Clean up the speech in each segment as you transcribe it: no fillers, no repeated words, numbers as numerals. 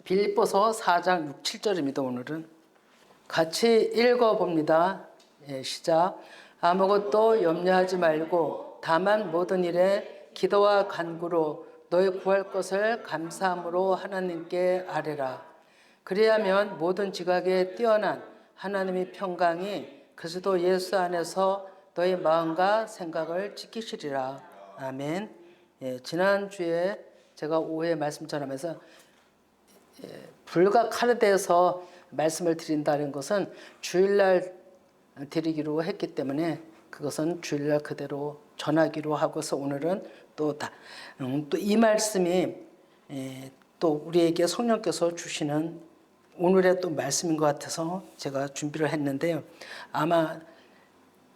빌립보서 4장 6, 7절입니다. 오늘은 같이 읽어봅니다. 시작. 아무것도 염려하지 말고 다만 모든 일에 기도와 간구로 너희 구할 것을 감사함으로 하나님께 아뢰라. 그리하면 모든 지각에 뛰어난 하나님의 평강이 그리스도 예수 안에서 너희 마음과 생각을 지키시리라. 아멘. 지난주에 제가 오후에 말씀 전하면서 불과 카르데에서 말씀을 드린다는 것은 주일날 드리기로 했기 때문에 그것은 주일날 그대로 전하기로 하고서 오늘은 또 이 말씀이 또 우리에게 성령께서 주시는 오늘의 또 말씀인 것 같아서 제가 준비를 했는데요. 아마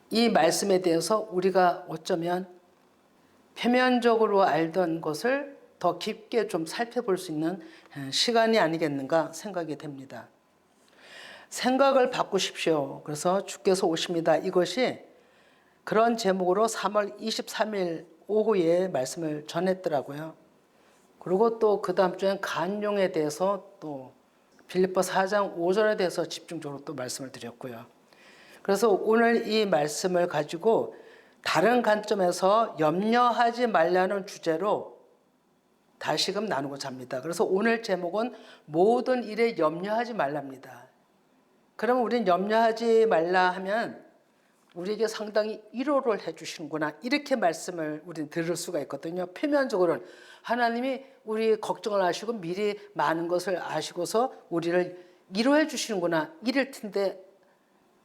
이 말씀에 대해서 우리가 어쩌면 표면적으로 알던 것을 더 깊게 좀 살펴볼 수 있는 시간이 아니겠는가 생각이 됩니다. 생각을 바꾸십시오. 그래서 주께서 오십니다. 이것이 그런 제목으로 3월 23일 오후에 말씀을 전했더라고요. 그리고 또 그 다음 주엔 간용에 대해서 또 빌립보 4장 5절에 대해서 집중적으로 또 말씀을 드렸고요. 그래서 오늘 이 말씀을 가지고 다른 관점에서 염려하지 말라는 주제로 다시금 나누고자 합니다. 그래서 오늘 제목은 모든 일에 염려하지 말랍니다. 그러면 우리는 염려하지 말라 하면 우리에게 상당히 위로를 해주시는구나 이렇게 말씀을 우리는 들을 수가 있거든요. 표면적으로는 하나님이 우리 걱정을 아시고 미리 많은 것을 아시고서 우리를 위로해 주시는구나 이럴 텐데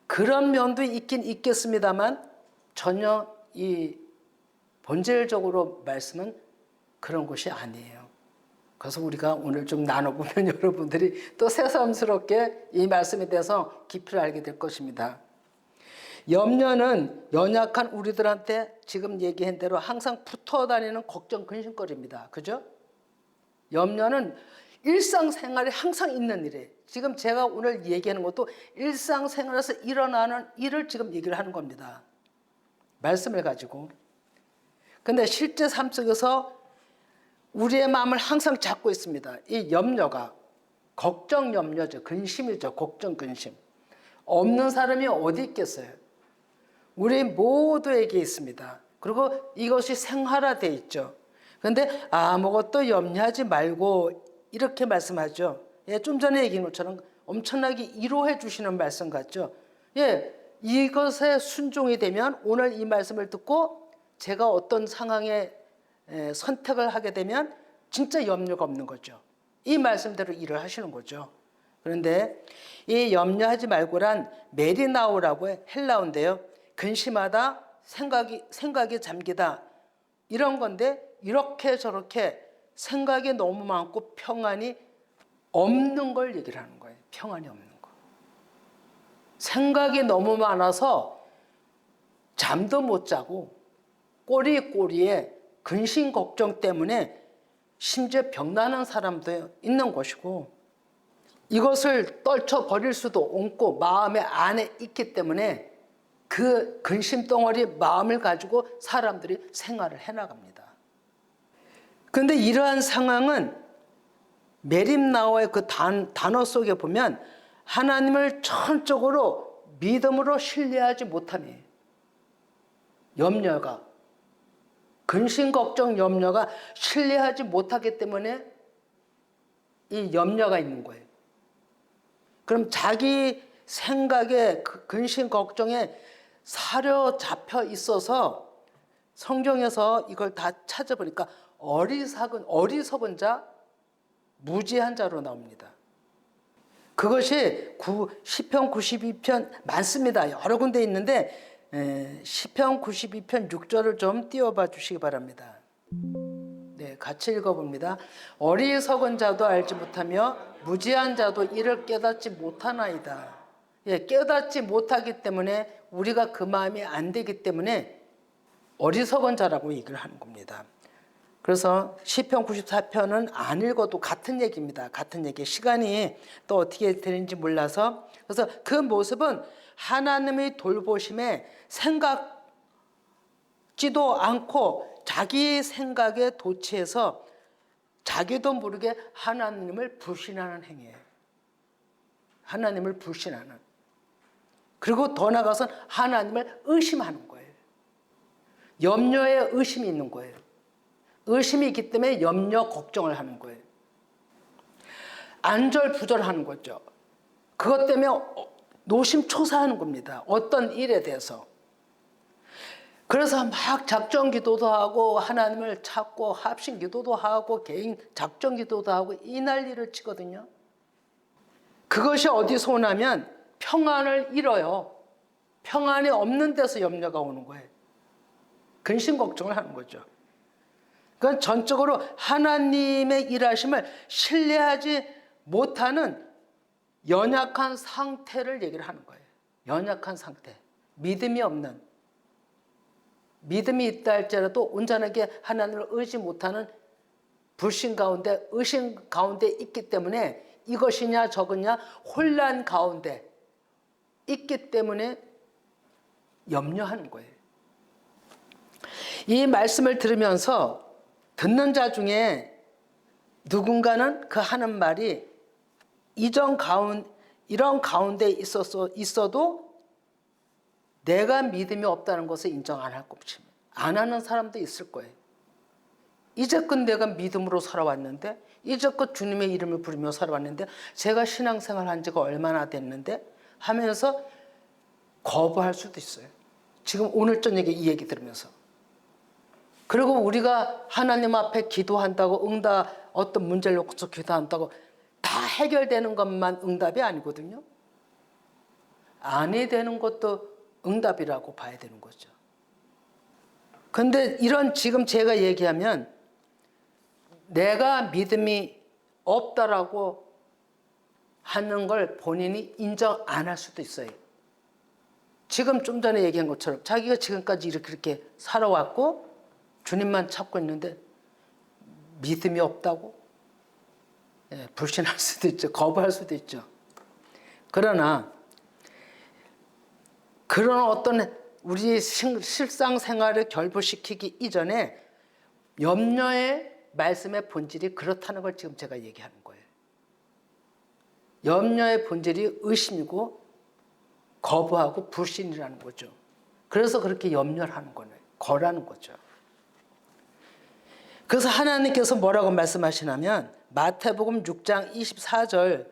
그런 면도 있긴 있겠습니다만 전혀 이 본질적으로 말씀은 그런 것이 아니에요. 그래서 우리가 오늘 좀 나눠보면 여러분들이 또 새삼스럽게 이 말씀에 대해서 깊이를 알게 될 것입니다. 염려는 연약한 우리들한테 지금 얘기한 대로 항상 붙어 다니는 걱정 근심거리입니다. 그죠? 염려는 일상생활에 항상 있는 일이에요. 지금 제가 오늘 얘기하는 것도 일상생활에서 일어나는 일을 지금 얘기를 하는 겁니다. 말씀을 가지고. 근데 실제 삶 속에서 우리의 마음을 항상 잡고 있습니다. 이 염려가 걱정 염려죠. 근심이죠. 걱정 근심. 없는 사람이 어디 있겠어요? 우리 모두에게 있습니다. 그리고 이것이 생활화되어 있죠. 그런데 아무것도 염려하지 말고 이렇게 말씀하죠. 좀 전에 얘기한 것처럼 엄청나게 위로해 주시는 말씀 같죠. 이것에 순종이 되면 오늘 이 말씀을 듣고 제가 어떤 상황에 선택을 하게 되면 진짜 염려가 없는 거죠. 이 말씀대로 일을 하시는 거죠. 그런데 이 염려하지 말고란 메리나오라고 헬라어인데요. 근심하다, 생각이 잠기다 이런 건데 이렇게 저렇게 생각이 너무 많고 평안이 없는 걸 얘기를 하는 거예요. 평안이 없는 거. 생각이 너무 많아서 잠도 못 자고 꼬리에 근심 걱정 때문에 심지어 병나는 사람도 있는 것이고 이것을 떨쳐버릴 수도 없고 마음의 안에 있기 때문에 그 근심 덩어리 마음을 가지고 사람들이 생활을 해나갑니다. 그런데 이러한 상황은 메림나오의 그 단어 속에 보면 하나님을 전적으로 믿음으로 신뢰하지 못함이에요. 염려가 근심 걱정 염려가 신뢰하지 못하기 때문에 이 염려가 있는 거예요. 그럼 자기 생각에 근심 걱정에 사로잡혀 있어서 성경에서 이걸 다 찾아보니까 어리석은 자, 무지한 자로 나옵니다. 그것이 시편 92편 많습니다. 여러 군데 있는데 시편 92편 6절을 좀 띄워봐 주시기 바랍니다. 같이 읽어봅니다. 어리석은 자도 알지 못하며 무지한 자도 이를 깨닫지 못하나이다. 깨닫지 못하기 때문에 우리가 그 마음이 안 되기 때문에 어리석은 자라고 얘기를 하는 겁니다. 그래서 시편 94편은 안 읽어도 같은 얘기입니다. 같은 얘기. 시간이 또 어떻게 되는지 몰라서. 그래서 그 모습은 하나님의 돌보심에 생각지도 않고 자기 생각에 도취해서 자기도 모르게 하나님을 불신하는 행위예요. 하나님을 불신하는. 그리고 더 나아가서 하나님을 의심하는 거예요. 염려에 의심이 있는 거예요. 의심이 있기 때문에 염려, 걱정을 하는 거예요. 안절부절하는 거죠. 그것 때문에 노심초사하는 겁니다. 어떤 일에 대해서. 그래서 막 작정 기도도 하고 하나님을 찾고 합심 기도도 하고 개인 작정 기도도 하고 이 난리를 치거든요. 그것이 어디서 오냐면 평안을 잃어요. 평안이 없는 데서 염려가 오는 거예요. 근심 걱정을 하는 거죠. 그건 전적으로 하나님의 일하심을 신뢰하지 못하는 연약한 상태를 얘기를 하는 거예요. 연약한 상태. 믿음이 없는. 믿음이 있다 할지라도 온전하게 하나님을 의지 못하는 불신 가운데, 의심 가운데 있기 때문에 이것이냐 저것이냐 혼란 가운데 있기 때문에 염려하는 거예요. 이 말씀을 들으면서 듣는 자 중에 누군가는 그 하는 말이 이런 가운데 있어도 내가 믿음이 없다는 것을 인정 안 할 것입니다. 안 하는 사람도 있을 거예요. 이제껏 내가 믿음으로 살아왔는데, 이제껏 주님의 이름을 부르며 살아왔는데, 제가 신앙생활 한 지가 얼마나 됐는데 하면서 거부할 수도 있어요. 지금 오늘 저녁에 이 얘기 들으면서. 그리고 우리가 하나님 앞에 기도한다고 어떤 문제를 놓고서 기도한다고 다 해결되는 것만 응답이 아니거든요. 안 되는 것도 응답이라고 봐야 되는 거죠. 근데 이런 지금 제가 얘기하면 내가 믿음이 없다라고 하는 걸 본인이 인정 안 할 수도 있어요. 지금 좀 전에 얘기한 것처럼 자기가 지금까지 이렇게 살아왔고 주님만 찾고 있는데 믿음이 없다고? 예, 불신할 수도 있죠. 거부할 수도 있죠. 그러나 그런 어떤 우리 실상생활을 결부시키기 이전에 염려의 말씀의 본질이 그렇다는 걸 지금 제가 얘기하는 거예요. 염려의 본질이 의심이고 거부하고 불신이라는 거죠. 그래서 그렇게 염려를 하는 거예요. 거라는 거죠. 그래서 하나님께서 뭐라고 말씀하시냐면 마태복음 6장 24절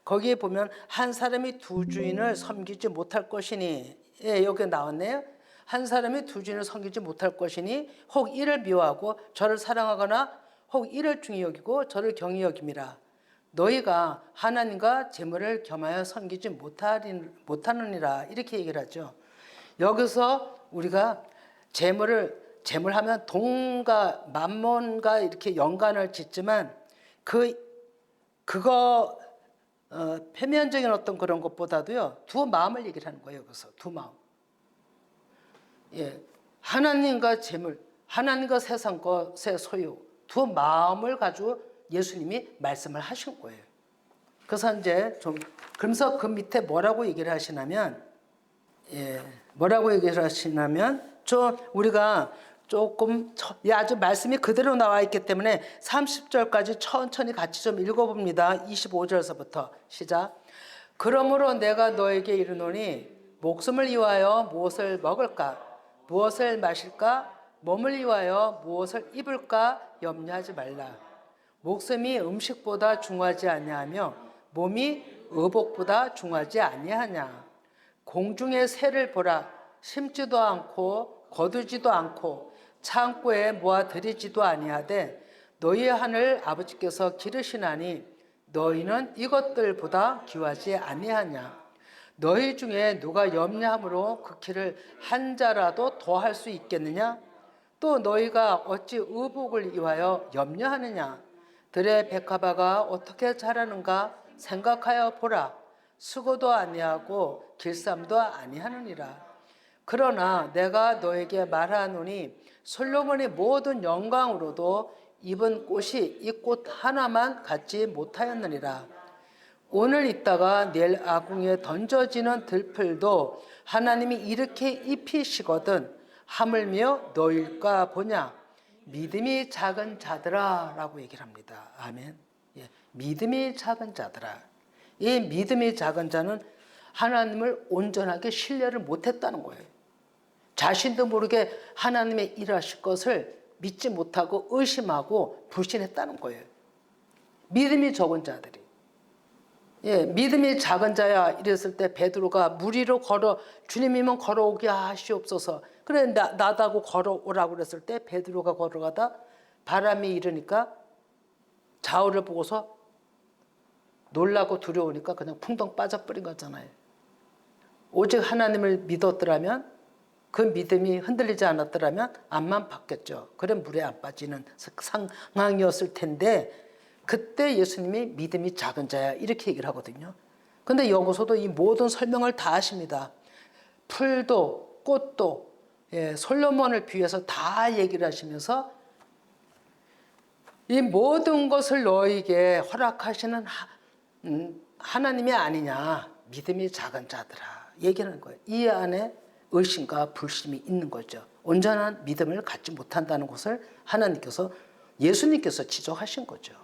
거기에 보면 한 사람이 두 주인을 섬기지 못할 것이니, 예, 여기 나왔네요. 한 사람이 두 주인을 섬기지 못할 것이니 혹 이를 미워하고 저를 사랑하거나 혹 이를 중히 여기고 저를 경히 여김이라. 너희가 하나님과 재물을 겸하여 섬기지 못하느니라. 이렇게 얘기를 하죠. 여기서 우리가 재물하면 돈과 만몬과 이렇게 연관을 짓지만 그거 표면적인 어떤 그런 것보다도요 두 마음을 얘기를 하는 거예요. 여기서 두 마음. 예, 하나님과 재물, 하나님과 세상 것의 소유 두 마음을 가지고 예수님이 말씀을 하신 거예요. 그래서 이제 그러면서 그 밑에 뭐라고 얘기를 하시냐면, 뭐라고 얘기를 하시냐면, 우리가 조금 아주 말씀이 그대로 나와 있기 때문에 30절까지 천천히 같이 좀 읽어봅니다. 25절서부터 시작. 그러므로 내가 너에게 이르노니 목숨을 위하여 무엇을 먹을까, 무엇을 마실까, 몸을 위하여 무엇을 입을까 염려하지 말라. 목숨이 음식보다 중하지 아니하며 몸이 의복보다 중하지 아니하냐. 공중의 새를 보라. 심지도 않고 거두지도 않고 창고에 모아들이지도 아니하되 너희의 하늘 아버지께서 기르시나니 너희는 이것들보다 귀하지 아니하냐. 너희 중에 누가 염려함으로 그 키를 한 자라도 더할 수 있겠느냐. 또 너희가 어찌 의복을 위하여 염려하느냐. 들의 백합화가 어떻게 자라는가 생각하여 보라. 수고도 아니하고 길쌈도 아니하느니라. 그러나 내가 너에게 말하노니 솔로몬의 모든 영광으로도 입은 꽃이 이 꽃 하나만 갖지 못하였느니라. 오늘 있다가 내일 아궁이에 던져지는 들풀도 하나님이 이렇게 입히시거든 하물며 너일까 보냐. 믿음이 작은 자들아라고 얘기를 합니다. 아멘. 예, 믿음이 작은 자들아. 이 믿음이 작은 자는 하나님을 온전하게 신뢰를 못했다는 거예요. 자신도 모르게 하나님의 일하실 것을 믿지 못하고 의심하고 불신했다는 거예요. 믿음이 적은 자들이. 예, 믿음이 작은 자야 이랬을 때 베드로가 물 위로 걸어 주님이면 걸어오게 하시옵소서. 그래 나다고 걸어오라고 그랬을 때 베드로가 걸어가다 바람이 일으니까 좌우를 보고서 놀라고 두려우니까 그냥 풍덩 빠져버린 거잖아요. 오직 하나님을 믿었더라면 그 믿음이 흔들리지 않았더라면 안만 바뀌었죠. 그래 물에 안 빠지는 상황이었을 텐데 그때 예수님이 믿음이 작은 자야 이렇게 얘기를 하거든요. 근데 여기서도 이 모든 설명을 다 하십니다. 풀도 꽃도 솔로몬을 비유해서 다 얘기를 하시면서 이 모든 것을 너에게 허락하시는 하나님이 아니냐. 믿음이 작은 자들아 얘기하는 거예요. 이 안에 의심과 불신이 있는 거죠. 온전한 믿음을 갖지 못한다는 것을 하나님께서 예수님께서 지적하신 거죠.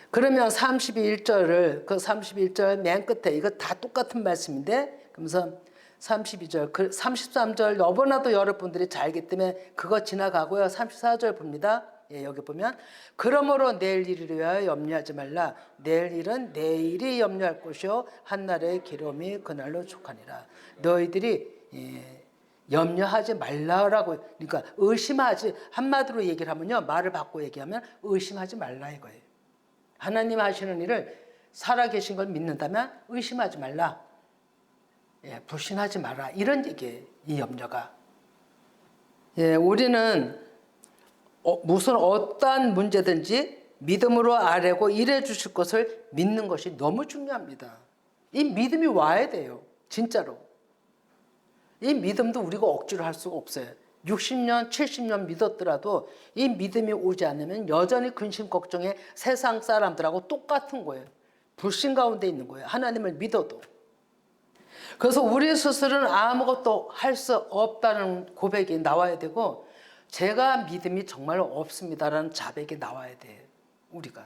그러면 31절을 그 31절 맨 끝에 이거 다 똑같은 말씀인데 그러면서 32절 33절 너무나도 여러분들이 잘 알기 때문에 그거 지나가고요. 34절 봅니다. 예, 여기 보면 그러므로 내일 일을 위하여 염려하지 말라. 내일 일은 내일이 염려할 것이요 한날의 기름이 그날로 족하니라. 너희들이 염려하지 말라라고 그러니까 의심하지 한마디로 얘기를 하면요. 말을 바꿔 얘기하면 의심하지 말라 이거예요. 하나님 하시는 일을 살아계신 걸 믿는다면 의심하지 말라. 예, 불신하지 마라. 이런 얘기예요. 이 염려가. 예, 우리는 무슨 어떠한 문제든지 믿음으로 아뢰고 일해 주실 것을 믿는 것이 너무 중요합니다. 이 믿음이 와야 돼요. 진짜로. 이 믿음도 우리가 억지로 할 수가 없어요. 60년, 70년 믿었더라도 이 믿음이 오지 않으면 여전히 근심 걱정에 세상 사람들하고 똑같은 거예요. 불신 가운데 있는 거예요. 하나님을 믿어도. 그래서 우리 스스로는 아무것도 할 수 없다는 고백이 나와야 되고 제가 믿음이 정말 없습니다라는 자백이 나와야 돼요. 우리가.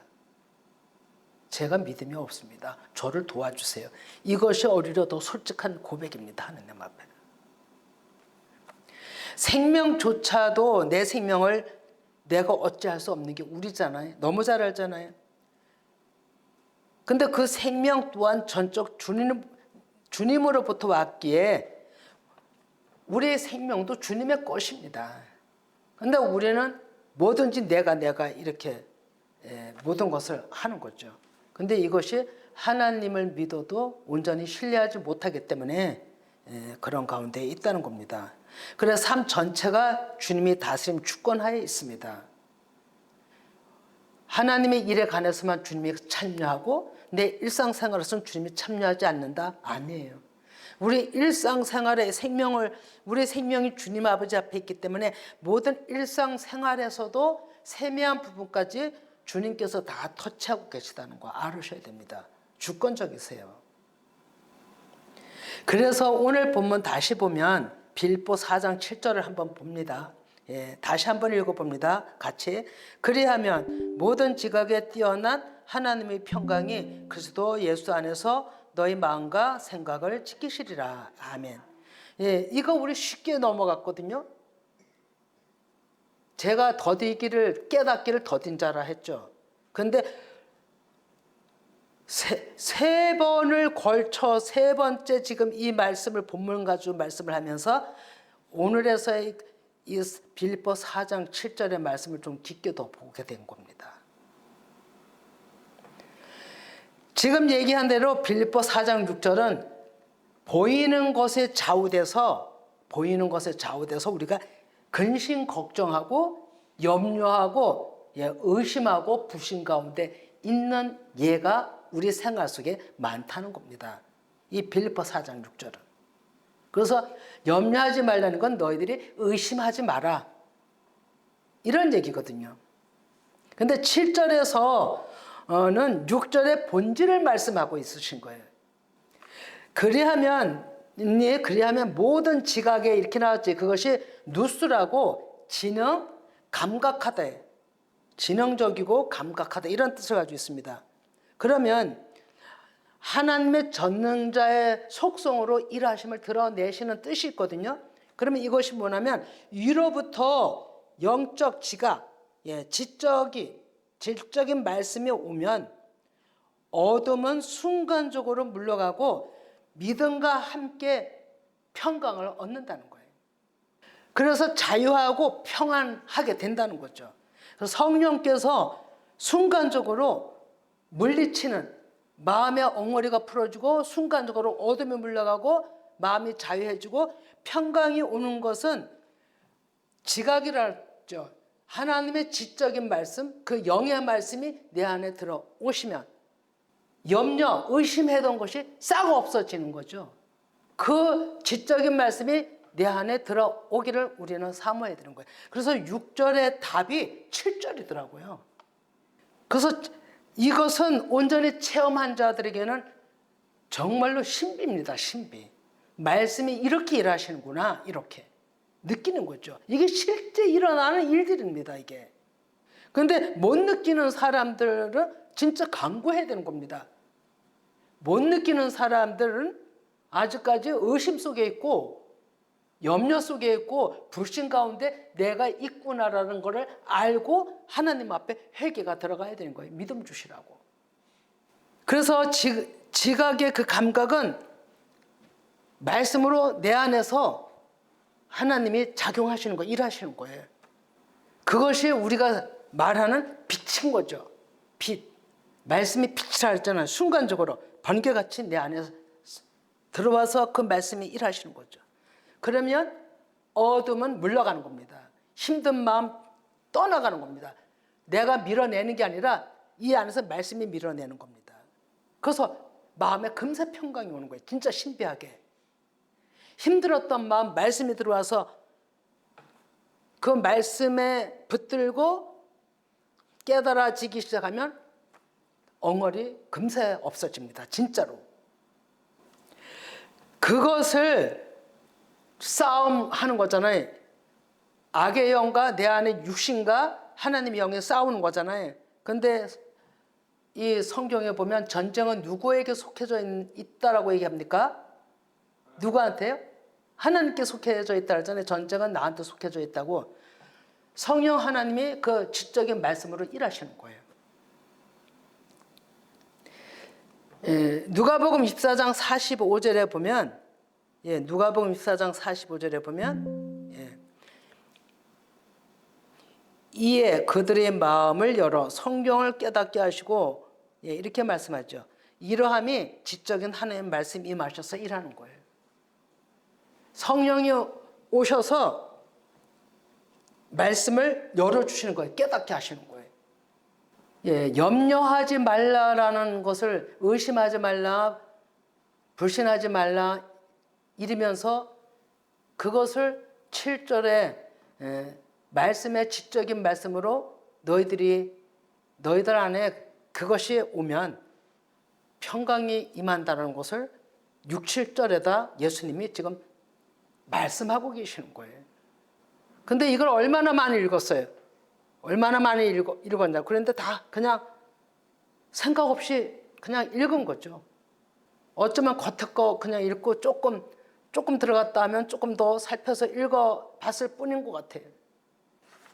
제가 믿음이 없습니다. 저를 도와주세요. 이것이 오히려 더 솔직한 고백입니다. 하느님 앞에. 생명조차도 내 생명을 내가 어찌할 수 없는 게 우리잖아요. 너무 잘 알잖아요. 근데 그 생명 또한 전적 주님으로부터 왔기에 우리의 생명도 주님의 것입니다. 근데 우리는 뭐든지 내가 이렇게 모든 것을 하는 거죠. 근데 이것이 하나님을 믿어도 온전히 신뢰하지 못하기 때문에 그런 가운데 있다는 겁니다. 그래서 삶 전체가 주님이 다스림 주권하에 있습니다. 하나님의 일에 관해서만 주님이 참여하고 내 일상생활에서는 주님이 참여하지 않는다? 아니에요. 우리 일상생활의 우리 생명이 주님 아버지 앞에 있기 때문에 모든 일상생활에서도 세미한 부분까지 주님께서 다 터치하고 계시다는 거 알으셔야 됩니다. 주권적이세요. 그래서 오늘 본문 다시 보면 빌립보 4장 7절을 한번 봅니다. 예, 다시 한번 읽어봅니다. 같이. 그리하면 모든 지각에 뛰어난 하나님의 평강이 그리스도 예수 안에서 너희 마음과 생각을 지키시리라. 아멘. 예, 이거 우리 쉽게 넘어갔거든요. 제가 깨닫기를 더딘 자라 했죠. 근데 세 번을 걸쳐 세 번째 지금 이 말씀을 본문 가지고 말씀을 하면서 오늘에서의 이 빌립보 4장 7절의 말씀을 좀 깊게 더 보게 된 겁니다. 지금 얘기한 대로 빌립보 4장 6절은 보이는 것에 좌우돼서 우리가 근심 걱정하고 염려하고 의심하고 불신 가운데 있는 예가 우리 생활 속에 많다는 겁니다. 이 빌립보 4장 6절은. 그래서 염려하지 말라는 건 너희들이 의심하지 마라. 이런 얘기거든요. 근데 7절에서는 6절의 본질을 말씀하고 있으신 거예요. 그리하면 모든 지각에 이렇게 나왔지. 그것이 누수라고 진흥, 감각하다, 지능적이고 감각하다 이런 뜻을 가지고 있습니다. 그러면 하나님의 전능자의 속성으로 일하심을 드러내시는 뜻이 있거든요. 그러면 이것이 뭐냐면 위로부터 영적 지각, 질적인 말씀이 오면 어둠은 순간적으로 물러가고 믿음과 함께 평강을 얻는다는 거예요. 그래서 자유하고 평안하게 된다는 거죠. 그래서 성령께서 순간적으로 물리치는 마음의 엉어리가 풀어지고 순간적으로 어둠이 물러가고 마음이 자유해지고 평강이 오는 것은 지각이라죠. 하나님의 지적인 말씀, 그 영의 말씀이 내 안에 들어오시면 염려, 의심했던 것이 싹 없어지는 거죠. 그 지적인 말씀이 내 안에 들어오기를 우리는 사모해야 되는 거예요. 그래서 6절의 답이 7절이더라고요. 그래서 이것은 온전히 체험한 자들에게는 정말로 신비입니다. 신비. 말씀이 이렇게 일하시는구나, 이렇게 느끼는 거죠. 이게 실제 일어나는 일들입니다, 이게. 그런데 못 느끼는 사람들은 진짜 강구해야 되는 겁니다. 못 느끼는 사람들은 아직까지 의심 속에 있고 염려 속에 있고 불신 가운데 내가 있구나라는 것을 알고 하나님 앞에 회개가 들어가야 되는 거예요. 믿음 주시라고. 그래서 지각의 그 감각은 말씀으로 내 안에서 하나님이 작용하시는 거예요. 일하시는 거예요. 그것이 우리가 말하는 빛인 거죠. 빛. 말씀이 빛이라 했잖아요. 순간적으로 번개같이 내 안에 들어와서 그 말씀이 일하시는 거죠. 그러면 어둠은 물러가는 겁니다. 힘든 마음 떠나가는 겁니다. 내가 밀어내는 게 아니라 이 안에서 말씀이 밀어내는 겁니다. 그래서 마음에 금세 평강이 오는 거예요. 진짜 신비하게. 힘들었던 마음 말씀이 들어와서 그 말씀에 붙들고 깨달아지기 시작하면 엉얼이 금세 없어집니다. 진짜로. 그것을 싸움하는 거잖아요. 악의 영과 내 안에 육신과 하나님의 영이 싸우는 거잖아요. 근데 이 성경에 보면 전쟁은 누구에게 속해져 있다라고 얘기합니까? 누구한테요? 하나님께 속해져 있다 하잖아요. 전쟁은 나한테 속해져 있다고. 성령 하나님이 그 지적인 말씀으로 일하시는 거예요. 누가복음 24장 45절에 보면 누가복음 24장 45절에 보면 이에 그들의 마음을 열어 성경을 깨닫게 하시고 이렇게 말씀하죠. 이러함이 지적인 하나님의 말씀이 임하셔서 일하는 거예요. 성령이 오셔서 말씀을 열어주시는 거예요. 깨닫게 하시는 거예요. 염려하지 말라라는 것을 의심하지 말라, 불신하지 말라 이러면서 그것을 7절에 말씀의 지적인 말씀으로 너희들 안에 그것이 오면 평강이 임한다는 것을 6, 7절에다 예수님이 지금 말씀하고 계시는 거예요. 근데 이걸 얼마나 많이 읽었어요? 얼마나 많이 읽었냐. 그런데 다 그냥 생각 없이 그냥 읽은 거죠. 어쩌면 겉에 거 그냥 읽고 조금 들어갔다 하면 조금 더 살펴서 읽어봤을 뿐인 것 같아요.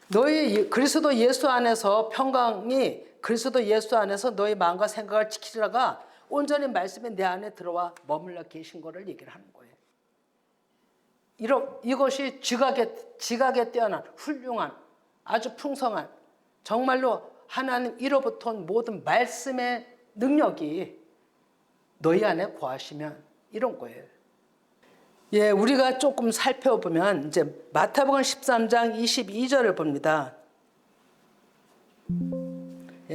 너희 그리스도 예수 안에서 평강이 그리스도 예수 안에서 너희 마음과 생각을 지키다가 온전히 말씀이 내 안에 들어와 머물러 계신 거를 얘기를 하는 거예요. 이것이 지각에 뛰어난 훌륭한 아주 풍성한 정말로 하나님 이로부터 온 모든 말씀의 능력이 너희 안에 거하시면 이런 거예요. 우리가 조금 살펴보면 이제 마태복음 13장 22절을 봅니다.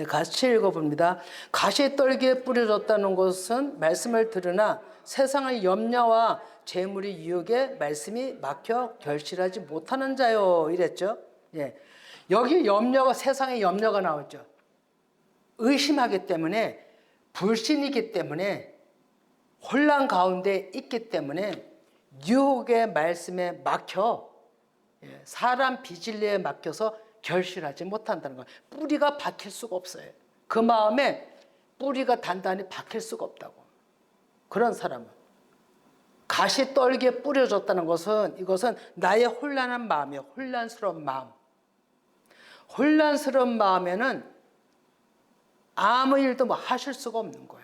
같이 읽어봅니다. 가시떨기에 뿌려졌다는 것은 말씀을 들으나 세상의 염려와 재물의 유혹에 말씀이 막혀 결실하지 못하는 자요 이랬죠. 여기 염려가 세상의 염려가 나오죠. 의심하기 때문에 불신이기 때문에 혼란 가운데 있기 때문에 유혹의 말씀에 막혀 사람 비진리에 막혀서 결실하지 못한다는 거예요. 뿌리가 박힐 수가 없어요. 그 마음에 뿌리가 단단히 박힐 수가 없다고. 그런 사람은. 가시 떨기에 뿌려졌다는 것은 이것은 나의 혼란한 마음이에요. 혼란스러운 마음. 혼란스러운 마음에는 아무 일도 뭐 하실 수가 없는 거예요.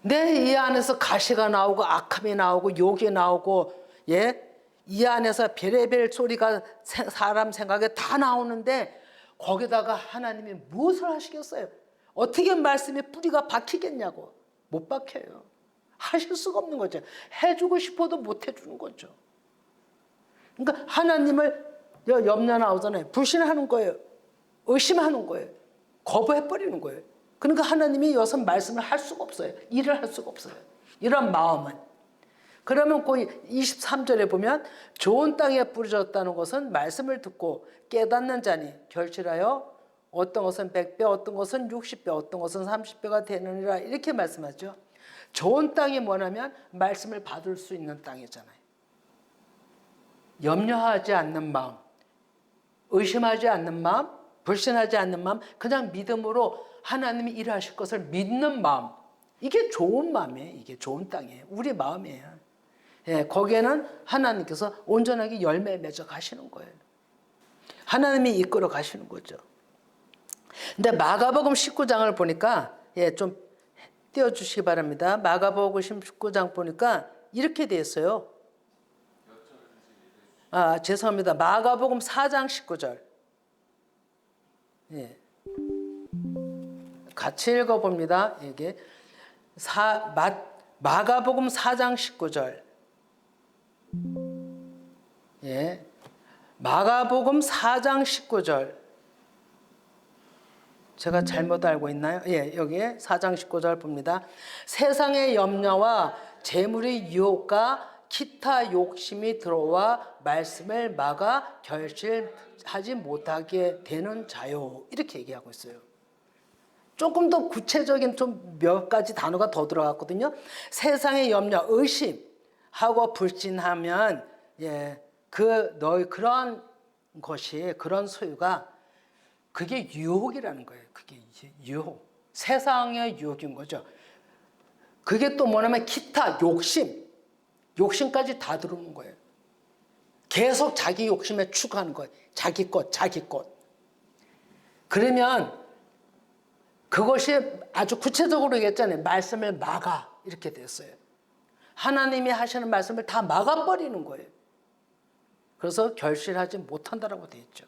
내 이 안에서 가시가 나오고 악함이 나오고 욕이 나오고 이 안에서 별의별 소리가 사람 생각에 다 나오는데 거기다가 하나님이 무엇을 하시겠어요? 어떻게 말씀에 뿌리가 박히겠냐고. 못 박혀요. 하실 수가 없는 거죠. 해주고 싶어도 못 해주는 거죠. 그러니까 하나님을 염려 나오잖아요. 불신하는 거예요. 의심하는 거예요. 거부해버리는 거예요. 그러니까 하나님이 여기서 말씀을 할 수가 없어요. 일을 할 수가 없어요. 이런 마음은. 그러면 거기 23절에 보면 좋은 땅에 뿌려졌다는 것은 말씀을 듣고 깨닫는 자니 결실하여 어떤 것은 100배, 어떤 것은 60배, 어떤 것은 30배가 되느니라 이렇게 말씀하죠. 좋은 땅이 뭐냐면 말씀을 받을 수 있는 땅이잖아요. 염려하지 않는 마음, 의심하지 않는 마음, 불신하지 않는 마음, 그냥 믿음으로 하나님이 일하실 것을 믿는 마음. 이게 좋은 마음이에요. 이게 좋은 땅이에요. 우리 마음이에요. 거기에는 하나님께서 온전하게 열매 맺어 가시는 거예요. 하나님이 이끌어 가시는 거죠. 근데 마가복음 19장을 보니까 좀 띄워주시기 바랍니다. 마가복음 19장 보니까 이렇게 되어 있어요. 죄송합니다. 마가복음 4장 19절. 같이 읽어봅니다. 이게 마가복음 4장 19절. 마가복음 4장 19절. 제가 잘못 알고 있나요? 여기에 4장 19절 봅니다. 세상의 염려와 재물의 유혹과 기타 욕심이 들어와 말씀을 막아 결실하지 못하게 되는 자요. 이렇게 얘기하고 있어요. 조금 더 구체적인 좀 몇 가지 단어가 더 들어갔거든요. 세상의 염려, 의심하고 불신하면 그런 것이 그런 소유가 그게 유혹이라는 거예요. 그게 유혹. 세상의 유혹인 거죠. 그게 또 뭐냐면 기타 욕심까지 다 들어오는 거예요. 계속 자기 욕심에 추구하는 거예요. 자기 것. 그러면 그것이 아주 구체적으로 얘기했잖아요. 말씀을 막아. 이렇게 됐어요. 하나님이 하시는 말씀을 다 막아버리는 거예요. 그래서 결실하지 못한다라고 되어 있죠.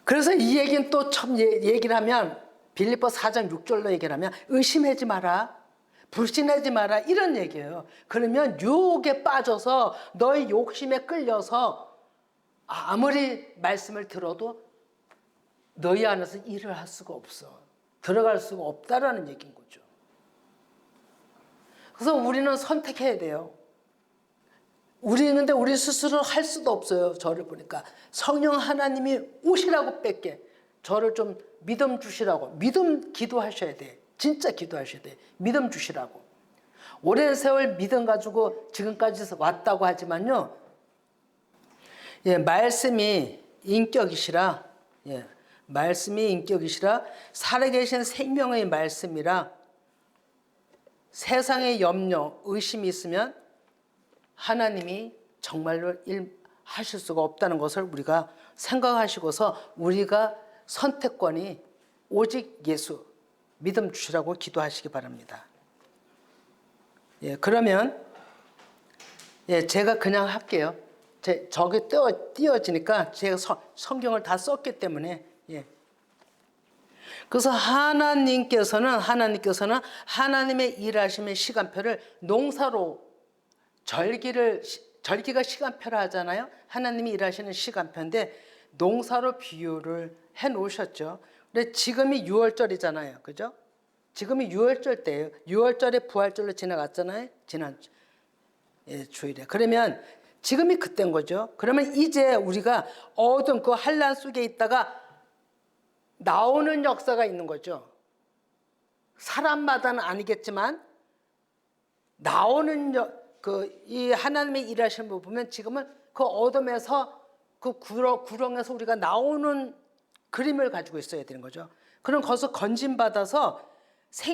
그래서 이 얘기는 또 처음 얘기를 하면 빌립보 4장 6절로 얘기를 하면 의심하지 마라. 불신하지 마라. 이런 얘기예요. 그러면 유혹에 빠져서 너의 욕심에 끌려서 아무리 말씀을 들어도 너희 안에서 일을 할 수가 없어. 들어갈 수가 없다라는 얘기인 거죠. 그래서 우리는 선택해야 돼요. 근데 우리 스스로 할 수도 없어요. 저를 보니까. 성령 하나님이 오시라고 뺏게. 저를 좀 믿음 주시라고. 믿음 기도하셔야 돼. 진짜 기도하셔야 돼. 믿음 주시라고. 오랜 세월 믿음 가지고 지금까지 왔다고 하지만요. 말씀이 인격이시라. 말씀이 인격이시라. 살아계신 생명의 말씀이라. 세상의 염려, 의심이 있으면 하나님이 정말로 일하실 수가 없다는 것을 우리가 생각하시고서 우리가 선택권이 오직 예수, 믿음 주시라고 기도하시기 바랍니다. 그러면 제가 그냥 할게요. 저게 띄어지니까 제가 성경을 다 썼기 때문에 그래서 하나님께서는 하나님의 일하심의 시간표를 농사로 절기가 시간표라 하잖아요. 하나님이 일하시는 시간표인데 농사로 비유를 해 놓으셨죠. 근데 지금이 6월절이잖아요. 그죠? 지금이 6월절 때예요. 6월절에 부활절로 지나갔잖아요. 지난 주일에. 그러면 지금이 그때인 거죠. 그러면 이제 우리가 어두운 그 환란 속에 있다가 나오는 역사가 있는 거죠. 사람마다는 아니겠지만 나오는 이 하나님의 일하시는 거 보면 지금은 그 어둠에서 그 구렁에서 우리가 나오는 그림을 가지고 있어야 되는 거죠. 그럼 거기서 건진받아서 새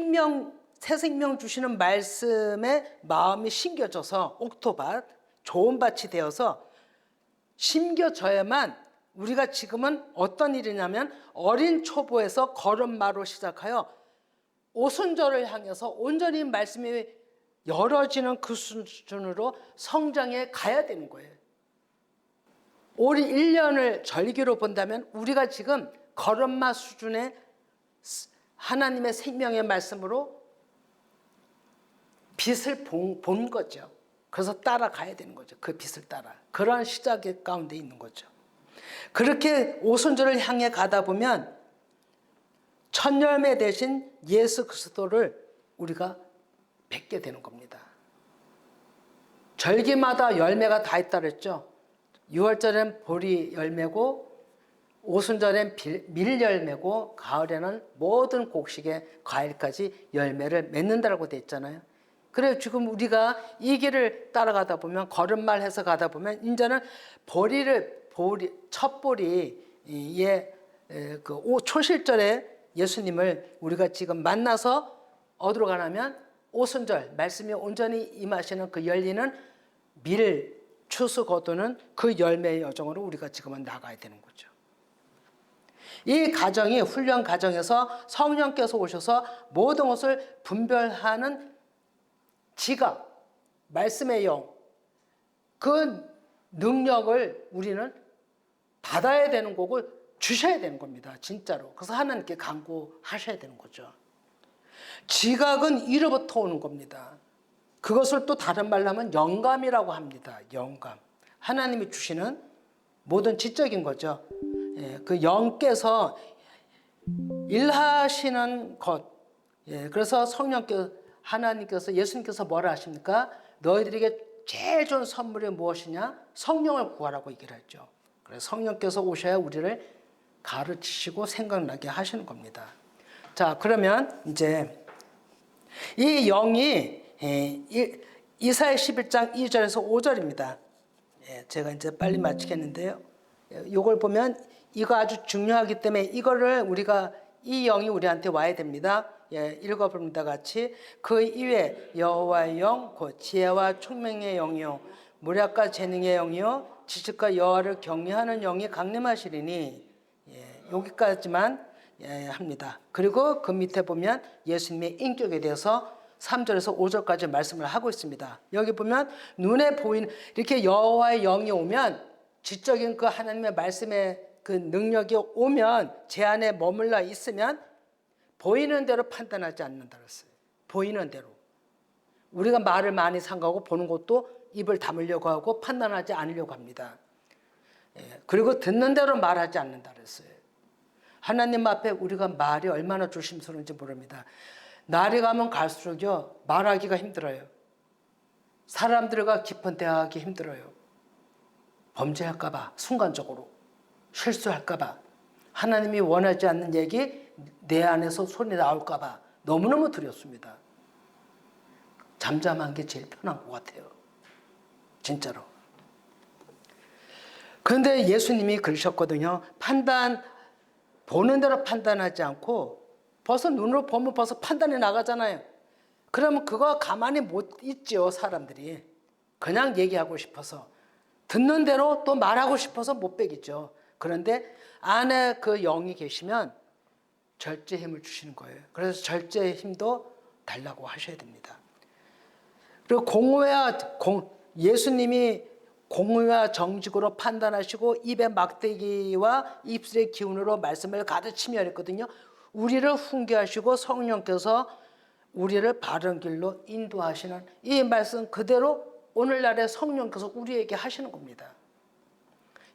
생명 주시는 말씀에 마음이 심겨져서 옥토밭, 좋은 밭이 되어서 심겨져야만 우리가 지금은 어떤 일이냐면 어린 초보에서 걸음마로 시작하여 오순절을 향해서 온전히 말씀이 열어지는 그 수준으로 성장해 가야 되는 거예요. 올 1년을 절기로 본다면 우리가 지금 걸음마 수준의 하나님의 생명의 말씀으로 빛을 본 거죠. 그래서 따라가야 되는 거죠. 그 빛을 따라. 그러한 시작의 가운데 있는 거죠. 그렇게 오순절을 향해 가다 보면 첫 열매 대신 예수 그리스도를 우리가 뵙게 되는 겁니다. 절기마다 열매가 다 있다 그랬죠. 6월절엔 보리 열매고 오순절엔 밀 열매고 가을에는 모든 곡식의 과일까지 열매를 맺는다고 돼 있잖아요. 그래서 지금 우리가 이 길을 따라가다 보면 걸음말 해서 가다 보면 이제는 첫 보리의 그 초실절에 예수님을 우리가 지금 만나서 어디로 가냐면 오순절 말씀이 온전히 임하시는 그 열리는 밀 추수 거두는 그 열매의 여정으로 우리가 지금은 나가야 되는 거죠. 이 과정이 훈련 과정에서 성령께서 오셔서 모든 것을 분별하는 지각, 말씀의 영, 그 능력을 우리는 받아야 되는 거고 주셔야 되는 겁니다. 진짜로. 그래서 하나님께 간구하셔야 되는 거죠. 지각은 이로부터 오는 겁니다. 그것을 또 다른 말로 하면 영감이라고 합니다. 영감. 하나님이 주시는 모든 지적인 거죠. 그 영께서 일하시는 것. 그래서 하나님께서 예수님께서 뭐라 하십니까? 너희들에게 제일 좋은 선물이 무엇이냐? 성령을 구하라고 얘기를 했죠. 그래서 성령께서 오셔야 우리를 가르치시고 생각나게 하시는 겁니다. 자, 그러면 이제 이 영이 이사야 11장 2절에서 5절입니다. 제가 이제 빨리 마치겠는데요. 이걸 보면 이거 아주 중요하기 때문에 이거를 우리가 이 영이 우리한테 와야 됩니다. 읽어봅니다. 같이. 그 이외 여호와의 영, 곧 지혜와 총명의 영이요 무략과 재능의 영이요 지식과 여호와를 경외하는 영이 강림하시리니 여기까지만 합니다. 그리고 그 밑에 보면 예수님의 인격에 대해서 3절에서 5절까지 말씀을 하고 있습니다. 여기 보면 눈에 보이는 이렇게 여호와의 영이 오면 지적인 그 하나님의 말씀의 그 능력이 오면 제 안에 머물러 있으면 보이는 대로 판단하지 않는다 그랬어요. 보이는 대로. 우리가 말을 많이 삼가고 보는 것도 입을 다물려고 하고 판단하지 않으려고 합니다. 그리고 듣는 대로 말하지 않는다 그랬어요. 하나님 앞에 우리가 말이 얼마나 조심스러운지 모릅니다. 날이 가면 갈수록요 말하기가 힘들어요. 사람들과 깊은 대화하기 힘들어요. 범죄할까 봐, 순간적으로 실수할까 봐, 하나님이 원하지 않는 얘기 내 안에서 손이 나올까 봐 너무너무 두렵습니다. 잠잠한 게 제일 편한 것 같아요. 진짜로. 그런데 예수님이 그러셨거든요. 보는 대로 판단하지 않고 벌써 눈으로 보면 벌써 판단이 나가잖아요. 그러면 그거 가만히 못 있죠, 사람들이. 그냥 얘기하고 싶어서. 듣는 대로 또 말하고 싶어서 못 베기죠. 그런데 안에 그 영이 계시면 절제 힘을 주시는 거예요. 그래서 절제 힘도 달라고 하셔야 됩니다. 그리고 예수님이 공의와 정직으로 판단하시고 입의 막대기와 입술의 기운으로 말씀을 가르치며 했거든요. 우리를 훈계하시고 성령께서 우리를 바른 길로 인도하시는 이 말씀 그대로 오늘날의 성령께서 우리에게 하시는 겁니다.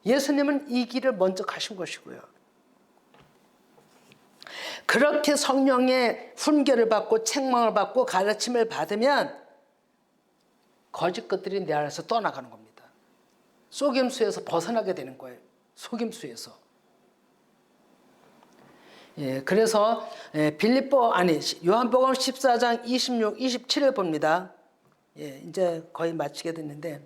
예수님은 이 길을 먼저 가신 것이고요. 그렇게 성령의 훈계를 받고 책망을 받고 가르침을 받으면 거짓 것들이 내 안에서 떠나가는 겁니다. 속임수에서 벗어나게 되는 거예요. 속임수에서. 그래서 요한복음 14장 26, 27을 봅니다. 이제 거의 마치게 됐는데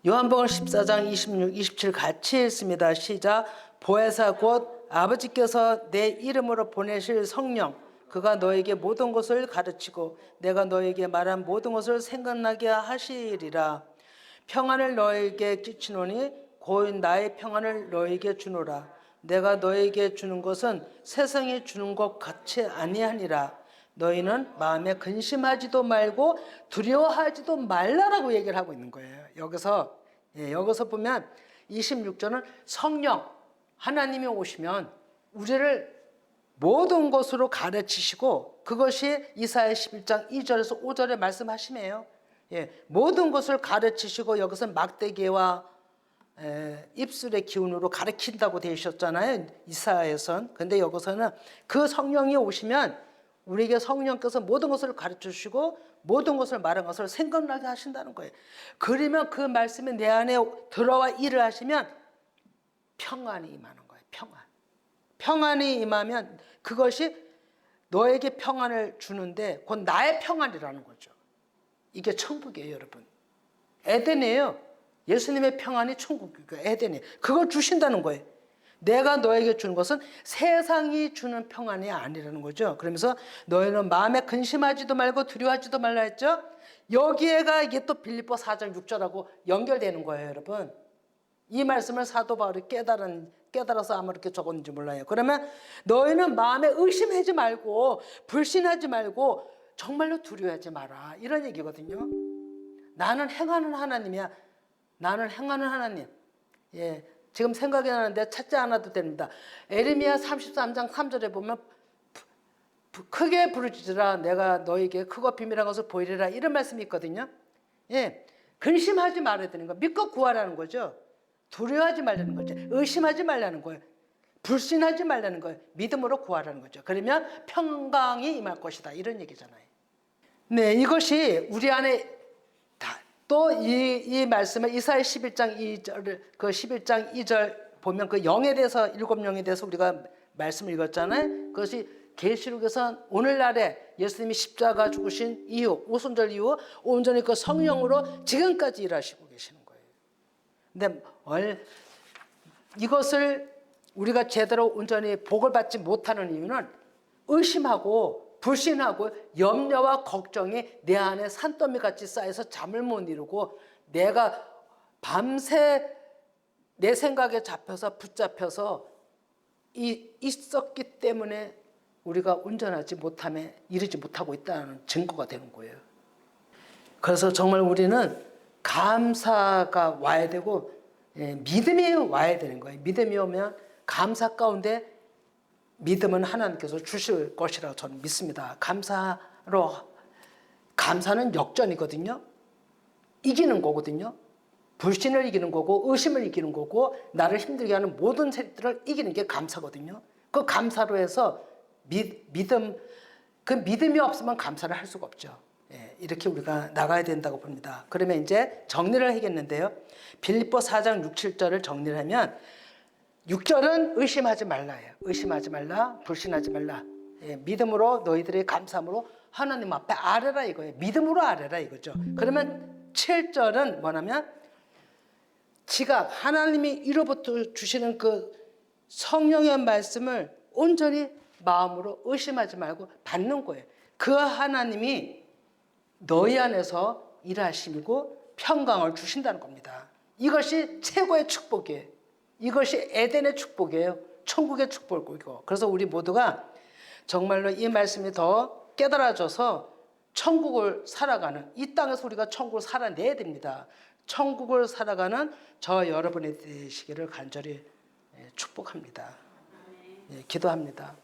요한복음 14장 26, 27 같이 읽습니다. 시작. 보혜사 곧 아버지께서 내 이름으로 보내실 성령 그가 너에게 모든 것을 가르치고 내가 너에게 말한 모든 것을 생각나게 하시리라. 평안을 너에게 끼치노니 곧 나의 평안을 너에게 주노라. 내가 너에게 주는 것은 세상이 주는 것 같이 아니하니라. 너희는 마음에 근심하지도 말고 두려워하지도 말라라고 얘기를 하고 있는 거예요. 여기서 보면 26절은 성령 하나님이 오시면 우리를 모든 것으로 가르치시고 그것이 이사야 11장 2절에서 5절에 말씀하시네요. 모든 것을 가르치시고 여기서 막대기와 입술의 기운으로 가르친다고 되어 있었잖아요. 이사야에선. 근데 여기서는 그 성령이 오시면 우리에게 성령께서 모든 것을 가르쳐 주시고 모든 것을 말한 것을 생각나게 하신다는 거예요. 그러면 그 말씀이 내 안에 들어와 일을 하시면 평안이 임하는 거예요. 평안이 임하면 그것이 너에게 평안을 주는데 곧 나의 평안이라는 거죠. 이게 천국이에요, 여러분. 에덴이에요. 예수님의 평안이 천국이고 에덴이에요. 그걸 주신다는 거예요. 내가 너에게 주는 것은 세상이 주는 평안이 아니라는 거죠. 그러면서 너희는 마음에 근심하지도 말고 두려워하지도 말라 했죠. 여기에가 이게 또 빌립보 4장 6절하고 연결되는 거예요, 여러분. 이 말씀을 사도 바울이 깨달아서 아마 이렇게 적었는지 몰라요. 그러면 너희는 마음에 의심하지 말고 불신하지 말고 정말로 두려워하지 마라. 이런 얘기거든요. 나는 행하는 하나님이야. 나는 행하는 하나님. 지금 생각이 나는데 찾지 않아도 됩니다. 에레미야 33장 3절에 보면 크게 부르짖으라 내가 너에게 크고 비밀한 것을 보이리라 이런 말씀이 있거든요. 근심하지 말아야 되는 거. 믿고 구하라는 거죠. 두려워하지 말라는 거죠. 의심하지 말라는 거예요. 불신하지 말라는 거예요. 믿음으로 구하라는 거죠. 그러면 평강이 임할 것이다. 이런 얘기잖아요. 네, 이것이 우리 안에 또 이 말씀을 이사야 11장 2절, 그 11장 2절 보면 그 영에 대해서, 일곱 영에 대해서 우리가 말씀을 읽었잖아요. 그것이 계시록에서 오늘날에 예수님이 십자가 죽으신 이후, 오순절 이후 온전히 그 성령으로 지금까지 일하시고 계시는 거예요. 근데 이것을 우리가 제대로 온전히 복을 받지 못하는 이유는 의심하고 불신하고 염려와 걱정이 내 안에 산더미 같이 쌓여서 잠을 못 이루고 내가 밤새 내 생각에 붙잡혀서 있었기 때문에 우리가 온전하지 못함에 이르지 못하고 있다는 증거가 되는 거예요. 그래서 정말 우리는 감사가 와야 되고 믿음이 와야 되는 거예요. 믿음이 오면 감사 가운데 믿음은 하나님께서 주실 것이라고 저는 믿습니다. 감사는 역전이거든요. 이기는 거거든요. 불신을 이기는 거고 의심을 이기는 거고 나를 힘들게 하는 모든 세력들을 이기는 게 감사거든요. 그 감사로 해서 그 믿음이 없으면 감사를 할 수가 없죠. 이렇게 우리가 나가야 된다고 봅니다. 그러면 이제 정리를 하겠는데요. 빌립보 4장 6, 7절을 정리를 하면 6절은 의심하지 말라예요. 의심하지 말라, 불신하지 말라. 믿음으로 너희들의 감사함으로 하나님 앞에 아뢰라 이거예요. 믿음으로 아뢰라 이거죠. 그러면 7절은 뭐냐면 지각, 하나님이 이로부터 주시는 그 성령의 말씀을 온전히 마음으로 의심하지 말고 받는 거예요. 그 하나님이 너희 안에서 일하시고 평강을 주신다는 겁니다. 이것이 최고의 축복이에요. 이것이 에덴의 축복이에요. 천국의 축복이고. 그래서 우리 모두가 정말로 이 말씀이 더 깨달아져서 천국을 살아가는, 이 땅에서 우리가 천국을 살아내야 됩니다. 천국을 살아가는 저 여러분이 되시기를 간절히 축복합니다. 기도합니다.